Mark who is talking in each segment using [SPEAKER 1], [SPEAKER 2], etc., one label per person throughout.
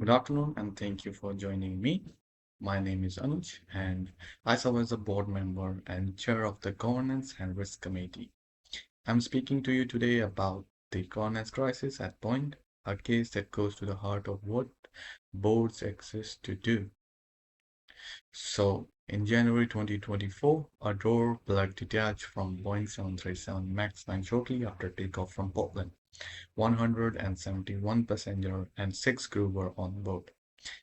[SPEAKER 1] Good afternoon, and thank you for joining me. My name is Anuj, and I serve as a board member and chair of the Governance and Risk Committee. I'm speaking to you today about the governance crisis at Boeing, a case that goes to the heart of what boards exist to do. So, in January 2024, a door plug detached from Boeing 737 MAX 9 shortly after takeoff from Portland. 171 passengers and 6 crew were on board.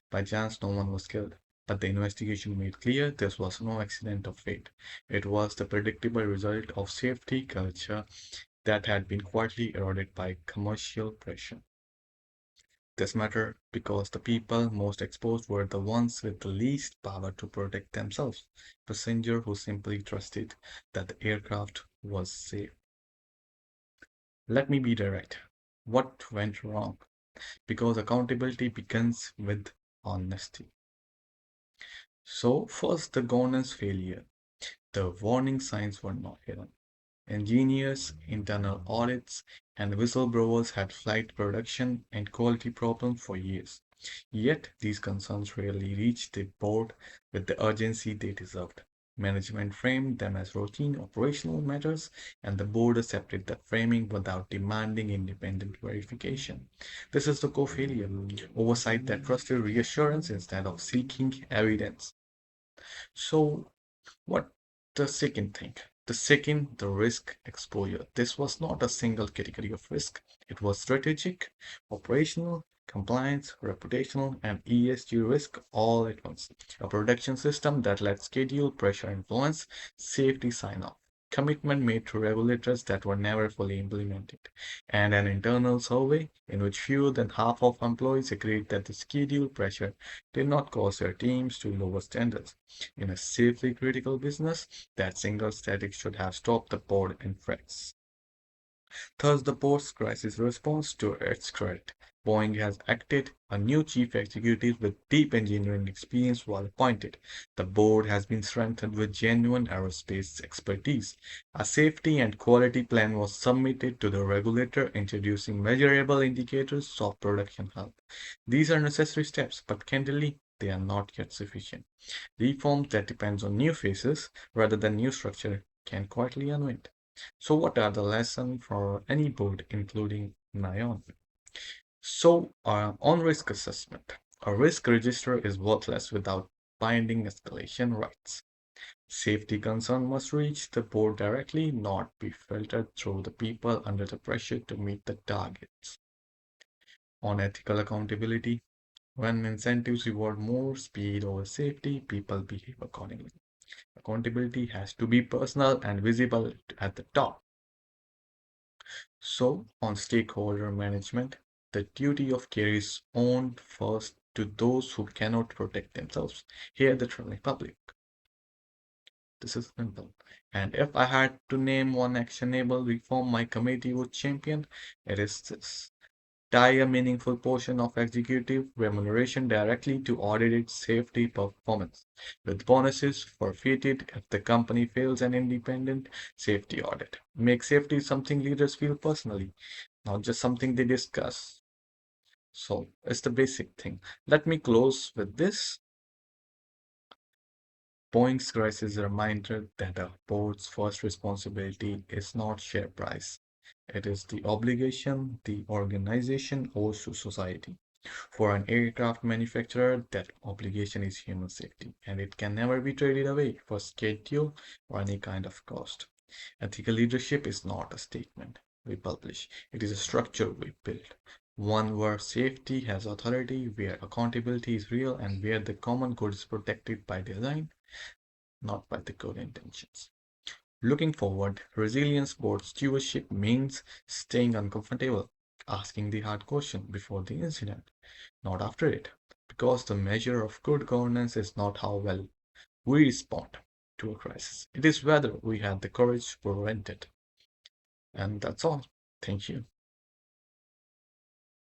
[SPEAKER 1] By chance, no one was killed, but the investigation made clear this was no accident of fate. It was the predictable result of safety culture that had been quietly eroded by commercial pressure. This mattered because the people most exposed were the ones with the least power to protect themselves, passengers who simply trusted that the aircraft was safe. Let me be direct. What went wrong? Because accountability begins with honesty. So, first, the governance failure. The warning signs were not hidden. Engineers, internal audits, and whistleblowers had flagged production and quality problems for years. Yet, these concerns rarely reached the board with the urgency they deserved. Management framed them as routine operational matters, and the board accepted that framing without demanding independent verification. This is the core failure oversight that trusted reassurance instead of seeking evidence. So, what the second thing? The risk exposure. This was not a single category of risk. It was strategic, operational, compliance, reputational, and ESG risk all at once. A production system that let schedule, pressure influence, safety sign off. Commitment made to regulators that were never fully implemented, and an internal survey in which fewer than half of employees agreed that the schedule pressure did not cause their teams to lower standards. In a safely critical business, that single static should have stopped the board in tracks. Thus, the board's crisis response to its credit. Boeing has acted a new chief executive with deep engineering experience while appointed. The board has been strengthened with genuine aerospace expertise. A safety and quality plan was submitted to the regulator, introducing measurable indicators of production health. These are necessary steps, but candidly, they are not yet sufficient. Reforms that depends on new faces rather than new structure can quietly unwind. So what are the lessons for any board, including my own? So on risk assessment, a risk register is worthless without binding escalation rights. Safety concern must reach the board directly, not be filtered through the people under the pressure to meet the targets. On ethical accountability, when incentives reward more speed over safety, people behave accordingly. Accountability has to be personal and visible at the top. So, on stakeholder management, the duty of care is owned first to those who cannot protect themselves. Here, the traveling public. This is simple. And if I had to name one actionable reform my committee would champion, it is this. Tie a meaningful portion of executive remuneration directly to audited safety performance, with bonuses forfeited if the company fails an independent safety audit. Make safety something leaders feel personally, not just something they discuss. So it's the basic thing. Let me close with this. Boeing's crisis is a reminder that a board's first responsibility is not share price. It is the obligation the organization owes to society. For an aircraft manufacturer, that obligation is human safety, and it can never be traded away for schedule or any kind of cost. Ethical leadership is not a statement we publish, it is a structure we build. One where safety has authority, where accountability is real, and where the common good is protected by design, not by the good intentions. Looking forward, resilience board stewardship means staying uncomfortable, asking the hard question before the incident, not after it, because the measure of good governance is not how well we respond to a crisis. It is whether we had the courage to prevent it. And that's all. Thank you.